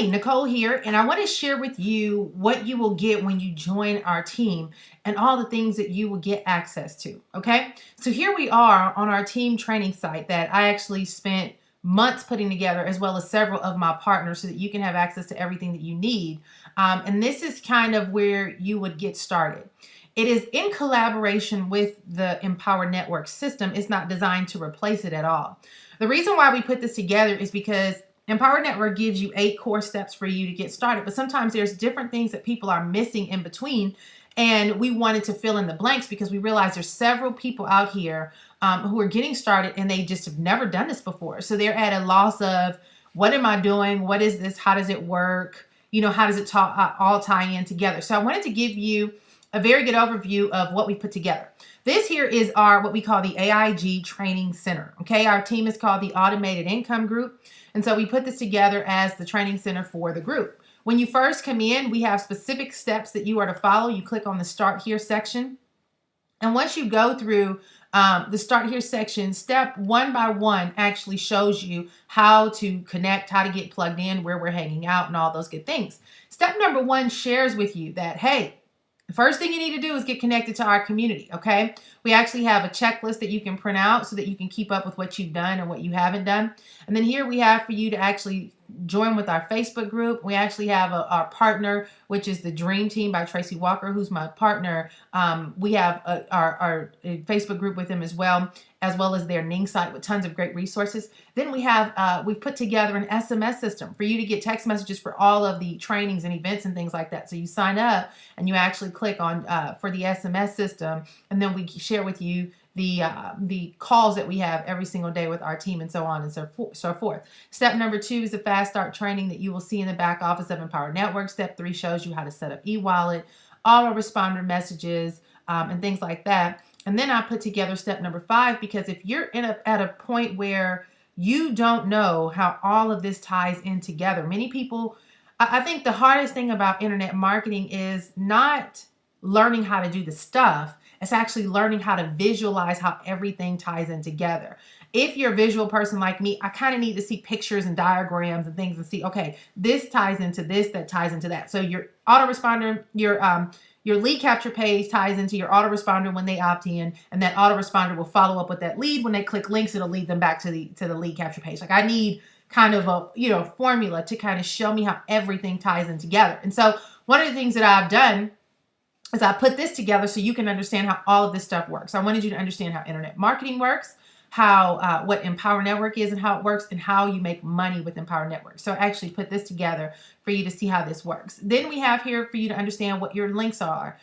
Hey, Nicole here, and I want to share with you what you will get when you join our team and all the things that you will get access to. Okay, so here we are on our team training site that I actually spent months putting together, as well as several of my partners, so that you can have access to everything that you need. And this is kind of where you would get started. It is in collaboration with the Empower Network system. It's not designed to replace it at all. The reason why we put this together is because Empower Network gives you 8 core steps for you to get started, but sometimes there's different things that people are missing in between, and we wanted to fill in the blanks because we realize there's several people out here who are getting started and they just have never done this before. So they're at a loss of, what am I doing? What is this? How does it work? How does it all tie in together? So I wanted to give you a very good overview of what we put together. This here is our, what we call the AIG Training Center. Okay, our team is called the Automated Income Group. And so we put this together as the training center for the group. When you first come in, we have specific steps that you are to follow. You click on the Start Here section. And once you go through the Start Here section, step one by one actually shows you how to connect, how to get plugged in, where we're hanging out, and all those good things. Step number 1 shares with you that, hey, the first thing you need to do is get connected to our community, okay? We actually have a checklist that you can print out so that you can keep up with what you've done and what you haven't done. And then here we have for you to actually join with our Facebook group. We actually have our partner, which is the Dream Team by Tracy Walker, who's my partner. We have our Facebook group with him as well as their Ning site with tons of great resources. Then we have, we've put together an SMS system for you to get text messages for all of the trainings and events and things like that. So you sign up and you actually click on for the SMS system, and then we share with you the calls that we have every single day with our team, and so on and so forth. Step number 2 is the fast start training that you will see in the back office of Empower Network. Step 3 shows you how to set up e-wallet, autoresponder messages, and things like that. And then I put together step number 5, because if you're at a point where you don't know how all of this ties in together, many people, I think the hardest thing about internet marketing is not learning how to do the stuff. It's actually learning how to visualize how everything ties in together. If you're a visual person like me, I kind of need to see pictures and diagrams and things and see, okay, this ties into this, that ties into that. So your autoresponder, your lead capture page ties into your autoresponder when they opt in, and that autoresponder will follow up with that lead. When they click links, it'll lead them back to the lead capture page. Like, I need kind of a formula to kind of show me how everything ties in together. And so one of the things that I've done is I put this together so you can understand how all of this stuff works. I wanted you to understand how internet marketing works, how what Empower Network is and how it works, and how you make money with Empower Network. So I actually put this together for you to see how this works. Then we have here for you to understand what your links are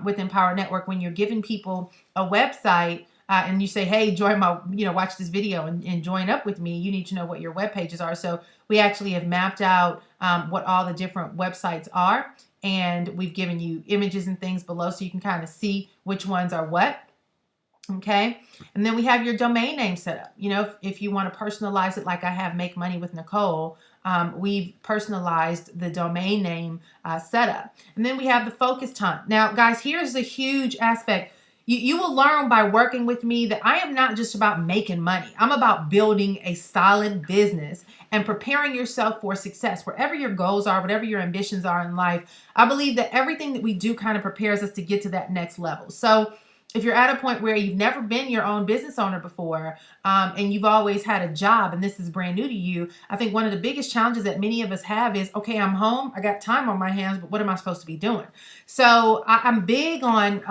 with Empower Network. When you're giving people a website and you say, hey, join my, watch this video and join up with me, you need to know what your web pages are. So we actually have mapped out what all the different websites are. And we've given you images and things below so you can kind of see which ones are what. Okay. And then we have your domain name set up. If you want to personalize it, like I have Make Money with Nicole, we've personalized the domain name setup. And then we have the focus time. Now, guys, here's a huge aspect. You will learn by working with me that I am not just about making money. I'm about building a solid business and preparing yourself for success. Wherever your goals are, whatever your ambitions are in life, I believe that everything that we do kind of prepares us to get to that next level. So if you're at a point where you've never been your own business owner before, and you've always had a job and this is brand new to you, I think one of the biggest challenges that many of us have is, okay, I'm home, I got time on my hands, but what am I supposed to be doing? So I'm big on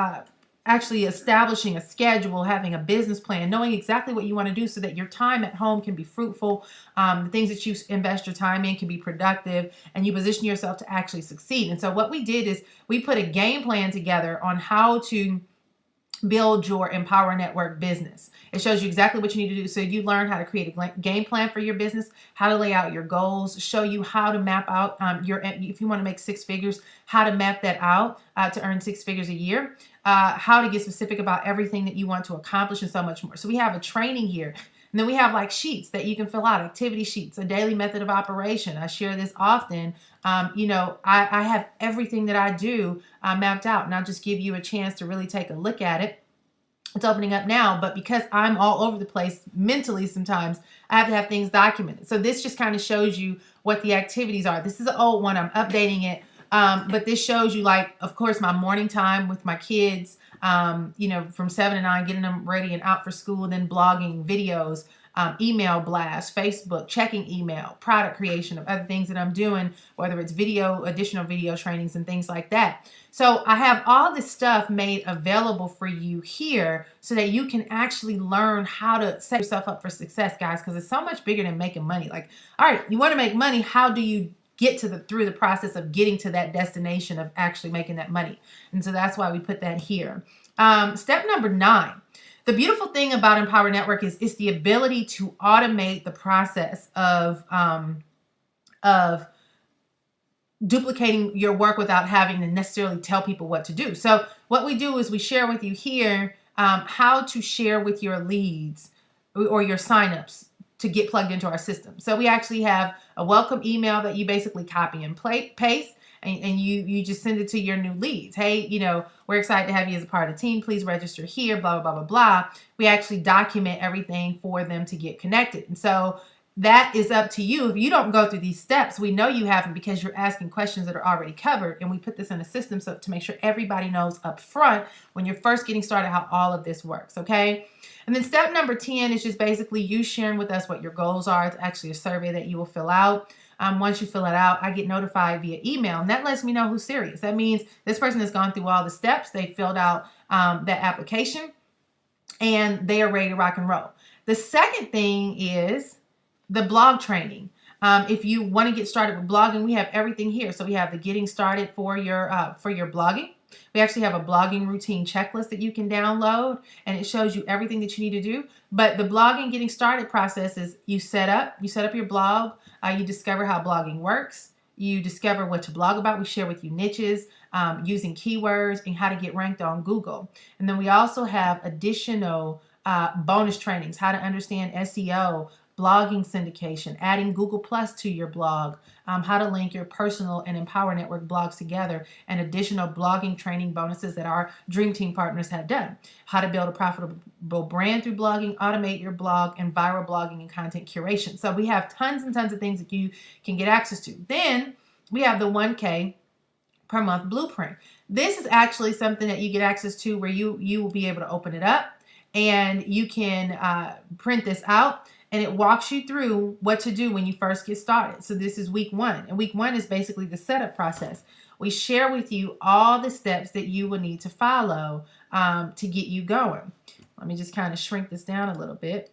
actually establishing a schedule, having a business plan, knowing exactly what you want to do so that your time at home can be fruitful, the things that you invest your time in can be productive, and you position yourself to actually succeed. And so what we did is we put a game plan together on how to build your Empower Network business. It shows you exactly what you need to do. So you learn how to create a game plan for your business, how to lay out your goals, show you how to map out if you want to make 6 figures, how to map that out to earn 6 figures a year, how to get specific about everything that you want to accomplish, and so much more. So we have a training here. And then we have like sheets that you can fill out, activity sheets, a daily method of operation. I share this often. I have everything that I do mapped out, and I'll just give you a chance to really take a look at it. It's opening up now, but because I'm all over the place mentally sometimes, I have to have things documented. So this just kind of shows you what the activities are. This is an old one. I'm updating it. But this shows you, like, of course, my morning time with my kids, from 7 to 9, getting them ready and out for school, then blogging, videos, email blast, Facebook, checking email, product creation of other things that I'm doing, whether it's video, additional video trainings and things like that. So I have all this stuff made available for you here so that you can actually learn how to set yourself up for success, guys, because it's so much bigger than making money. Like, all right, you want to make money. How do you get to through the process of getting to that destination of actually making that money? And so that's why we put that here. Step number 9. The beautiful thing about Empower Network is it's the ability to automate the process of duplicating your work without having to necessarily tell people what to do. So what we do is we share with you here how to share with your leads or your signups to get plugged into our system. So we actually have a welcome email that you basically copy and paste. And you just send it to your new leads. Hey, we're excited to have you as a part of the team. Please register here, blah, blah, blah, blah, blah. We actually document everything for them to get connected. And so that is up to you. If you don't go through these steps, we know you haven't, because you're asking questions that are already covered. And we put this in a system so to make sure everybody knows up front when you're first getting started how all of this works, okay? And then step number 10 is just basically you sharing with us what your goals are. It's actually a survey that you will fill out. Once you fill it out, I get notified via email, and that lets me know who's serious. That means this person has gone through all the steps. They filled out that application, and they are ready to rock and roll. The second thing is the blog training. If you want to get started with blogging, we have everything here. So we have the getting started for your blogging. We actually have a blogging routine checklist that you can download, and it shows you everything that you need to do. But the blogging getting started process is you set up your blog, you discover how blogging works, you discover what to blog about. We share with you niches, using keywords, and how to get ranked on Google. And then we also have additional bonus trainings, how to understand SEO, blogging syndication, adding Google Plus to your blog, how to link your personal and Empower Network blogs together, and additional blogging training bonuses that our Dream Team partners have done. How to build a profitable brand through blogging, automate your blog, and viral blogging and content curation. So we have tons and tons of things that you can get access to. Then we have the 1K per month blueprint. This is actually something that you get access to where you will be able to open it up and you can print this out. And it walks you through what to do when you first get started. So this is week 1. And week 1 is basically the setup process. We share with you all the steps that you will need to follow to get you going. Let me just kind of shrink this down a little bit.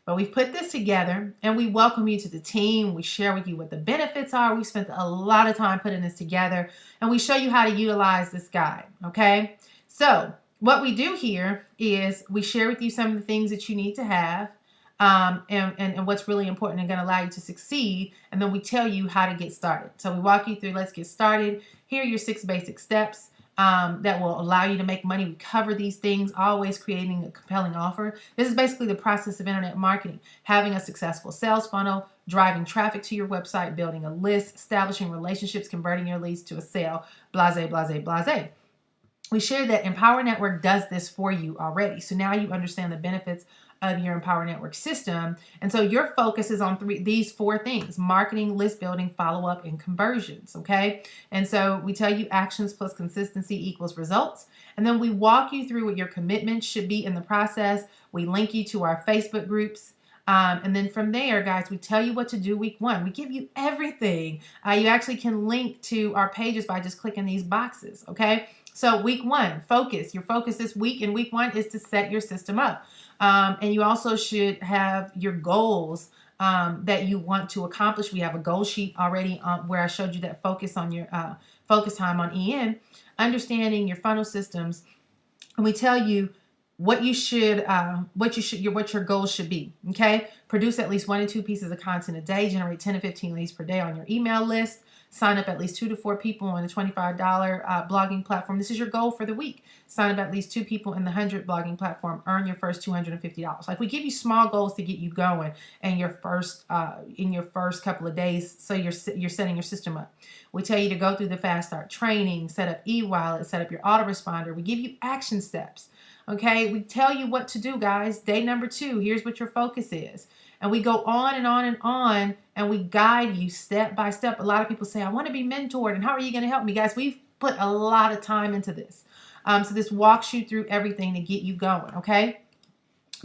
But we've put this together and we welcome you to the team. We share with you what the benefits are. We spent a lot of time putting this together, and we show you how to utilize this guide, okay? So what we do here is we share with you some of the things that you need to have and what's really important and going to allow you to succeed. And then we tell you how to get started. So we walk you through, let's get started. Here are your 6 basic steps that will allow you to make money. We cover these things, always creating a compelling offer. This is basically the process of internet marketing: having a successful sales funnel, driving traffic to your website, building a list, establishing relationships, converting your leads to a sale, blase, blase, blase. We share that Empower Network does this for you already. So now you understand the benefits of your Empower Network system. And so your focus is on these 4 things: marketing, list building, follow-up, and conversions, okay? And so we tell you actions plus consistency equals results. And then we walk you through what your commitments should be in the process. We link you to our Facebook groups. And then from there, guys, we tell you what to do week 1. We give you everything. You actually can link to our pages by just clicking these boxes, okay? So week 1, focus. Your focus this week in week 1 is to set your system up. And you also should have your goals that you want to accomplish. We have a goal sheet already where I showed you that focus on your focus time on EN, understanding your funnel systems. And we tell you what your goals should be. Okay, produce at least 1 to 2 pieces of content a day, generate 10 to 15 leads per day on your email list, sign up at least 2 to 4 people on a $25 blogging platform. This is your goal for the week. Sign up at least 2 people in the 100 blogging platform. Earn your first $250. Like, we give you small goals to get you going in your first couple of days, so you're setting your system up. We tell you to go through the Fast Start training, set up e-wallet, set up your autoresponder. We give you action steps. Okay, we tell you what to do, guys. Day number 2, here's what your focus is. And we go on and on and on, and we guide you step by step. A lot of people say, I want to be mentored, and how are you going to help me? Guys, we've put a lot of time into this. So this walks you through everything to get you going, okay?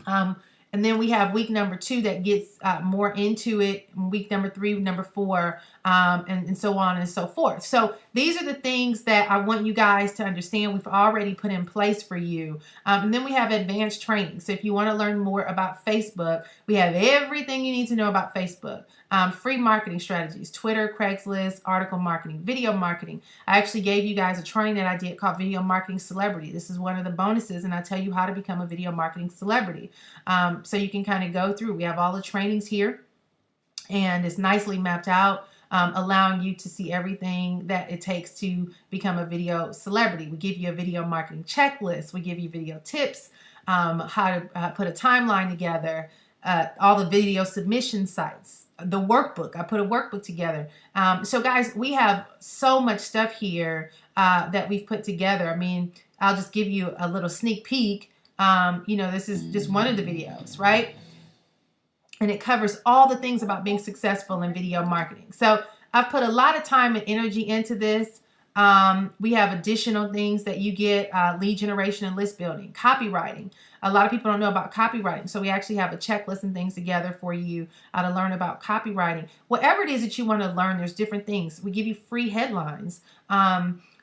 And then we have week number 2 that gets more into it, week number 3, number 4, and so on and so forth. So these are the things that I want you guys to understand we've already put in place for you. And then we have advanced training. So if you want to learn more about Facebook, we have everything you need to know about Facebook. Free marketing strategies, Twitter, Craigslist, article marketing, video marketing. I actually gave you guys a training that I did called Video Marketing Celebrity. This is one of the bonuses, and I tell you how to become a video marketing celebrity. So you can kind of go through. We have all the trainings here, and it's nicely mapped out, allowing you to see everything that it takes to become a video celebrity. We give you a video marketing checklist. We give you video tips, how to put a timeline together, all the video submission sites, the workbook. I put a workbook together. So guys, we have so much stuff here that we've put together. I mean, I'll just give you a little sneak peek. This is just one of the videos, right? And it covers all the things about being successful in video marketing. So I've put a lot of time and energy into this. We have additional things that you get, lead generation and list building, copywriting. A lot of people don't know about copywriting. So we actually have a checklist and things together for you to learn about copywriting. Whatever it is that you want to learn, there's different things. We give you free headlines.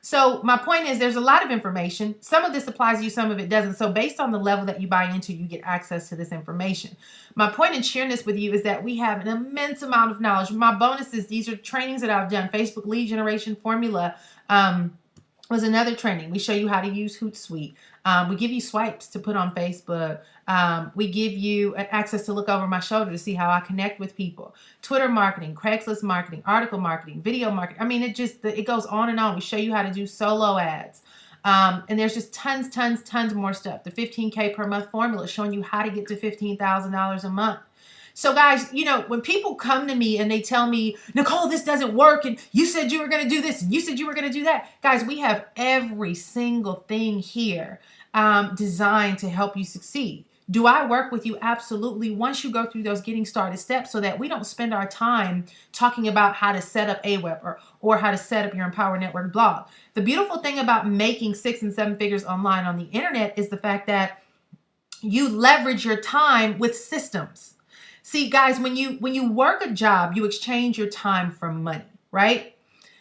So my point is, there's a lot of information. Some of this applies to you, some of it doesn't. So based on the level that you buy into, you get access to this information. My point in sharing this with you is that we have an immense amount of knowledge. My bonuses, these are trainings that I've done. Facebook lead generation formula was another training. We show you how to use Hootsuite. We give you swipes to put on Facebook. We give you access to look over my shoulder to see how I connect with people. Twitter marketing, Craigslist marketing, article marketing, video marketing. I mean, it goes on and on. We show you how to do solo ads. And there's just tons more stuff. The 15K per month formula showing you how to get to $15,000 a month. So guys, when people come to me and they tell me, Nicole, this doesn't work, and you said you were going to do this, and you said you were going to do that. Guys, we have every single thing here designed to help you succeed. Do I work with you? Absolutely. Once you go through those getting started steps, so that we don't spend our time talking about how to set up Aweber or how to set up your Empower Network blog. The beautiful thing about making 6 and 7 figures online on the internet is the fact that you leverage your time with systems. See, guys, when you work a job, you exchange your time for money, right?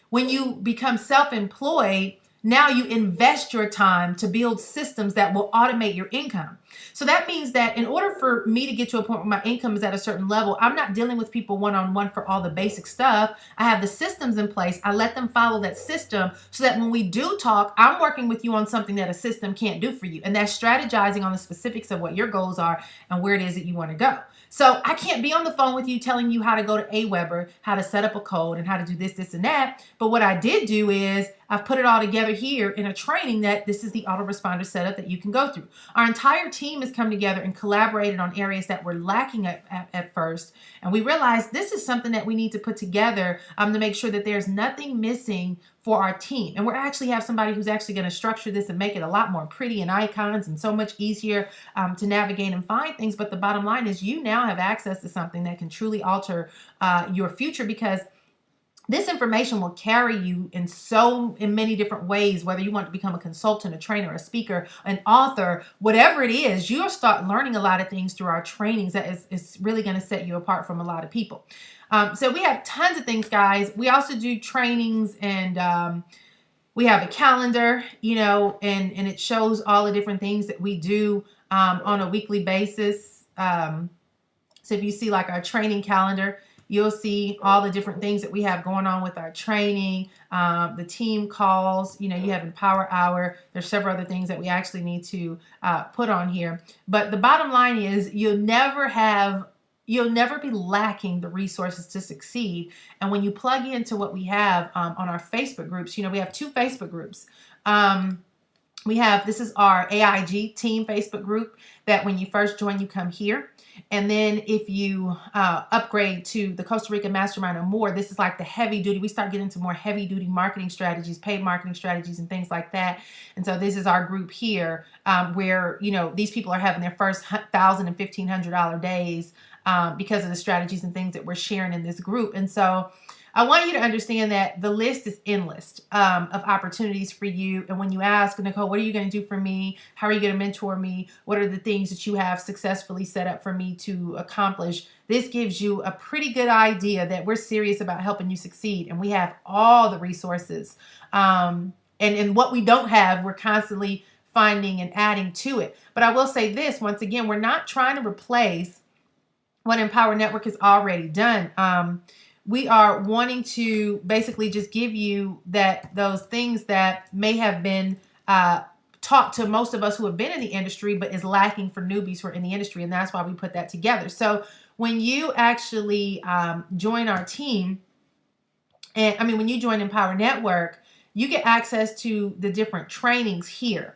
When you become self-employed, now you invest your time to build systems that will automate your income. So that means that in order for me to get to a point where my income is at a certain level, I'm not dealing with people one-on-one for all the basic stuff. I have the systems in place. I let them follow that system so that when we do talk, I'm working with you on something that a system can't do for you. And that's strategizing on the specifics of what your goals are and where it is that you want to go. So I can't be on the phone with you telling you how to go to Aweber, how to set up a code, and how to do this, and that. But what I did do is I've put it all together here in a training that this is the autoresponder setup that you can go through. Our entire team has come together and collaborated on areas that were lacking at first. And we realized this is something that we need to put together to make sure that there's nothing missing for our team. And we're actually have somebody who's actually going to structure this and make it a lot more pretty and icons and so much easier to navigate and find things. But the bottom line is you now have access to something that can truly alter your future, because this information will carry you in many different ways, whether you want to become a consultant, a trainer, a speaker, an author, whatever it is. You'll start learning a lot of things through our trainings that is really going to set you apart from a lot of people. So we have tons of things, guys. We also do trainings, and we have a calendar, and it shows all the different things that we do on a weekly basis. So if you see like our training calendar, you'll see all the different things that we have going on with our training, the team calls. You have Empower Hour. There's several other things that we actually need to put on here. But the bottom line is you'll never be lacking the resources to succeed. And when you plug into what we have on our Facebook groups, we have 2 Facebook groups. This is our AIG team Facebook group that when you first join, you come here. And then if you upgrade to the Costa Rica Mastermind or more, this is like the heavy duty. We start getting into more heavy duty marketing strategies, paid marketing strategies and things like that. And so this is our group here where, these people are having their first $1,000 and $1,500 days because of the strategies and things that we're sharing in this group. And so I want you to understand that the list is endless of opportunities for you. And when you ask, Nicole, what are you going to do for me? How are you going to mentor me? What are the things that you have successfully set up for me to accomplish? This gives you a pretty good idea that we're serious about helping you succeed. And we have all the resources. And what we don't have, we're constantly finding and adding to it. But I will say this, once again, we're not trying to replace what Empower Network has already done. We are wanting to basically just give you those things that may have been taught to most of us who have been in the industry, but is lacking for newbies who are in the industry. And that's why we put that together. So when you actually join our team, when you join Empower Network, you get access to the different trainings here.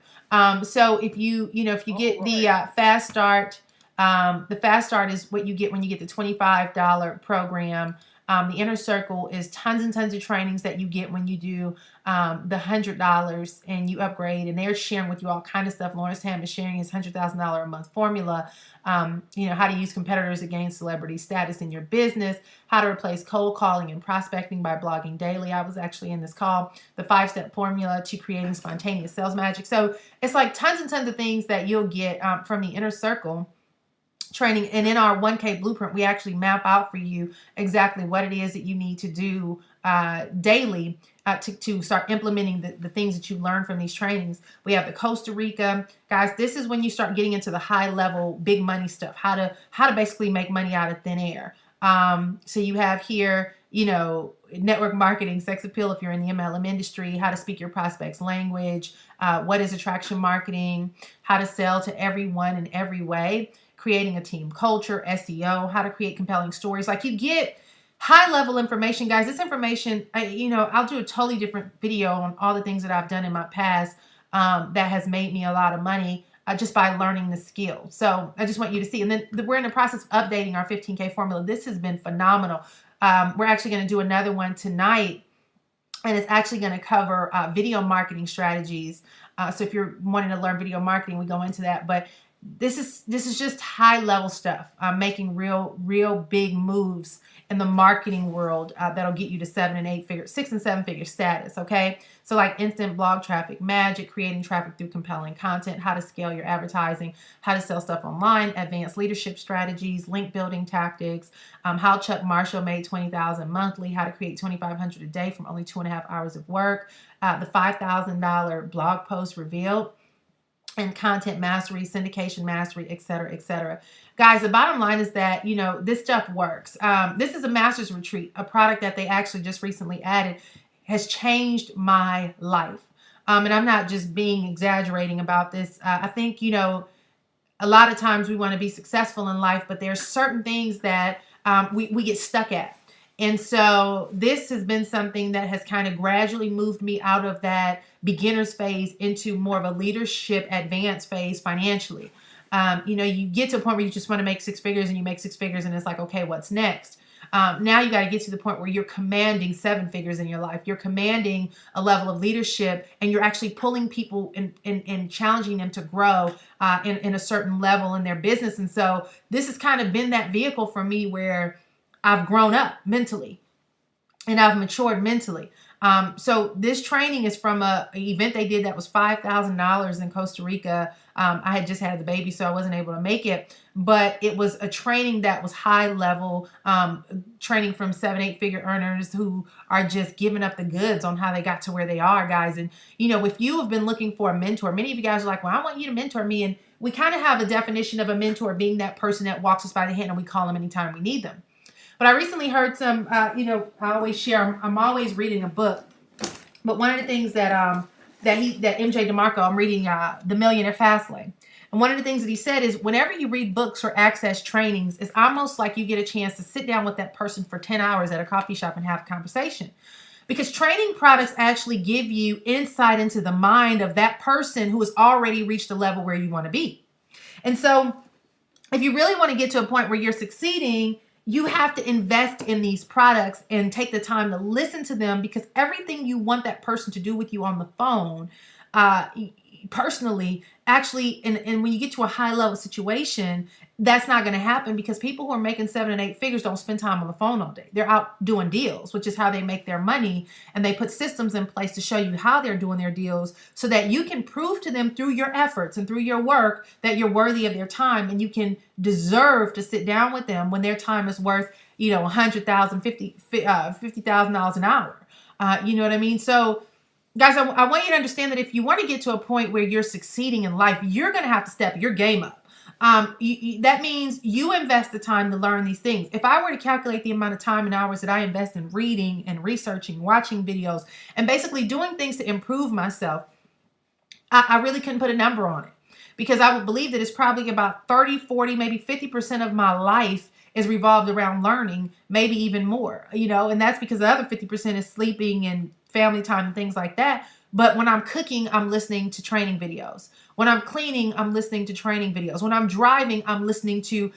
So if you get the Fast Start, the Fast Start is what you get when you get the $25 program. The Inner Circle is tons and tons of trainings that you get when you do the $100 and you upgrade. And they're sharing with you all kind of stuff. Lawrence Tam is sharing his $100,000 a month formula. How to use competitors to gain celebrity status in your business. How to replace cold calling and prospecting by blogging daily. I was actually in this call. The 5-step formula to creating spontaneous sales magic. So it's like tons and tons of things that you'll get from the Inner Circle training. And in our 1K blueprint, we actually map out for you exactly what it is that you need to do daily to start implementing the things that you learn from these trainings. We have the Costa Rica. Guys, this is when you start getting into the high level, big money stuff, how to basically make money out of thin air. So you have here, network marketing, sex appeal if you're in the MLM industry, how to speak your prospects' language, what is attraction marketing, how to sell to everyone in every way, creating a team culture, SEO, how to create compelling stories. Like, you get high level information, guys. This information, I'll do a totally different video on all the things that I've done in my past that has made me a lot of money just by learning the skill. So I just want you to see. And then we're in the process of updating our 15K formula. This has been phenomenal. We're actually going to do another one tonight, and it's actually going to cover video marketing strategies. So if you're wanting to learn video marketing, we go into that. But this is just high level stuff. Making real big moves in the marketing world that'll get you to 6 and 7 figure status. Okay, so like instant blog traffic magic, creating traffic through compelling content, how to scale your advertising, how to sell stuff online, advanced leadership strategies, link building tactics, how Chuck Marshall made $20,000 monthly, how to create $2,500 a day from only 2.5 hours of work, the $5,000 blog post revealed, and content mastery, syndication mastery, et cetera, et cetera. Guys, the bottom line is that, this stuff works. This is a master's retreat, a product that they actually just recently added, has changed my life. And I'm not just being exaggerating about this. I think, a lot of times we want to be successful in life, but there's certain things that we get stuck at. And so this has been something that has kind of gradually moved me out of that beginner's phase into more of a leadership advanced phase financially. You get to a point where you just want to make 6 figures, and you make 6 figures, and it's like, okay, what's next? Now you got to get to the point where you're commanding 7 figures in your life. You're commanding a level of leadership, and you're actually pulling people and challenging them to grow in a certain level in their business. And so this has kind of been that vehicle for me where I've grown up mentally and I've matured mentally. So this training is from an event they did that was $5,000 in Costa Rica. I had just had the baby, so I wasn't able to make it, but it was a training that was high level, training from 7, 8 figure earners who are just giving up the goods on how they got to where they are, guys. And, if you have been looking for a mentor, many of you guys are like, well, I want you to mentor me. And we kind of have a definition of a mentor being that person that walks us by the hand and we call them anytime we need them. But I recently heard some, I always share, I'm always reading a book. But one of the things that MJ DeMarco, I'm reading The Millionaire Fastlane. And one of the things that he said is whenever you read books or access trainings, it's almost like you get a chance to sit down with that person for 10 hours at a coffee shop and have a conversation. Because training products actually give you insight into the mind of that person who has already reached the level where you want to be. And so if you really want to get to a point where you're succeeding, you have to invest in these products and take the time to listen to them, because everything you want that person to do with you on the phone, personally, actually, and when you get to a high level situation, that's not going to happen, because people who are making 7 and 8 figures don't spend time on the phone all day. They're out doing deals, which is how they make their money. And they put systems in place to show you how they're doing their deals so that you can prove to them through your efforts and through your work that you're worthy of their time, and you can deserve to sit down with them when their time is worth, $100,000, $50,000 an hour. You know what I mean? So guys, I want you to understand that if you want to get to a point where you're succeeding in life, you're going to have to step your game up. That means you invest the time to learn these things. If I were to calculate the amount of time and hours that I invest in reading and researching, watching videos, and basically doing things to improve myself, I really couldn't put a number on it, because I would believe that it's probably about 30, 40, maybe 50% of my life is revolved around learning, maybe even more, and that's because the other 50% is sleeping and family time and things like that. But when I'm cooking, I'm listening to training videos. When I'm cleaning, I'm listening to training videos. When I'm driving, I'm listening to,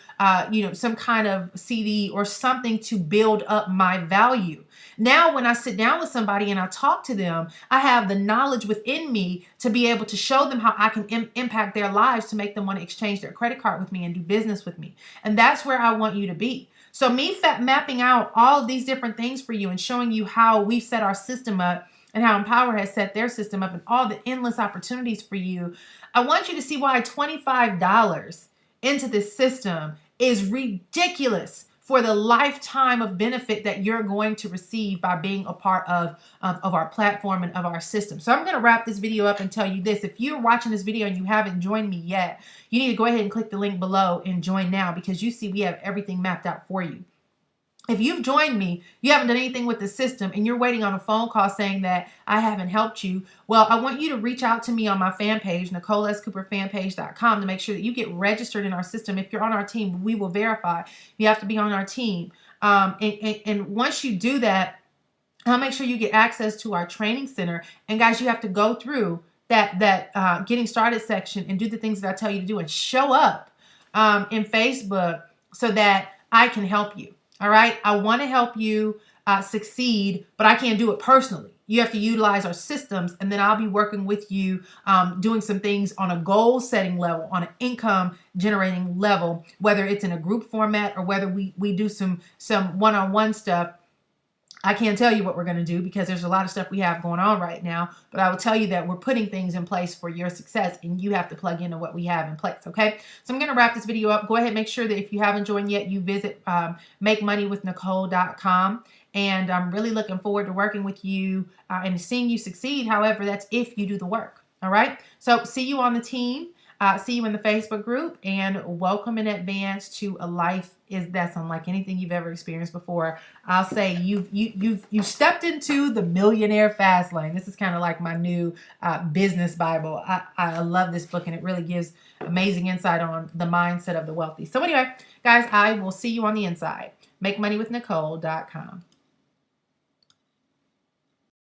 some kind of CD or something to build up my value. Now, when I sit down with somebody and I talk to them, I have the knowledge within me to be able to show them how I can impact their lives, to make them want to exchange their credit card with me and do business with me. And that's where I want you to be. So me mapping out all of these different things for you and showing you how we've set our system up and how Empower has set their system up and all the endless opportunities for you, I want you to see why $25 into this system is ridiculous for the lifetime of benefit that you're going to receive by being a part of our platform and of our system. So I'm going to wrap this video up and tell you this. If you're watching this video and you haven't joined me yet, you need to go ahead and click the link below and join now, because you see we have everything mapped out for you. If you've joined me, you haven't done anything with the system, and you're waiting on a phone call saying that I haven't helped you, well, I want you to reach out to me on my fan page, NicoleSCooperFanPage.com, to make sure that you get registered in our system. If you're on our team, we will verify. You have to be on our team. And once you do that, I'll make sure you get access to our training center. And guys, you have to go through that getting started section and do the things that I tell you to do, and show up in Facebook so that I can help you. All right. I want to help you succeed, but I can't do it personally. You have to utilize our systems, and then I'll be working with you, doing some things on a goal setting level, on an income generating level, whether it's in a group format or whether we do some one-on-one stuff. I can't tell you what we're going to do, because there's a lot of stuff we have going on right now, but I will tell you that we're putting things in place for your success, and you have to plug into what we have in place. Okay. So I'm going to wrap this video up. Go ahead and make sure that if you haven't joined yet, you visit makemoneywithnicole.com. And I'm really looking forward to working with you and seeing you succeed. However, that's if you do the work. All right. So see you on the team. See you in the Facebook group, and welcome in advance to a life that's unlike anything you've ever experienced before. I'll say you've stepped into the millionaire fast lane. This is kind of like my new business Bible. I love this book, and it really gives amazing insight on the mindset of the wealthy. So anyway, guys, I will see you on the inside. MakeMoneyWithNicole.com.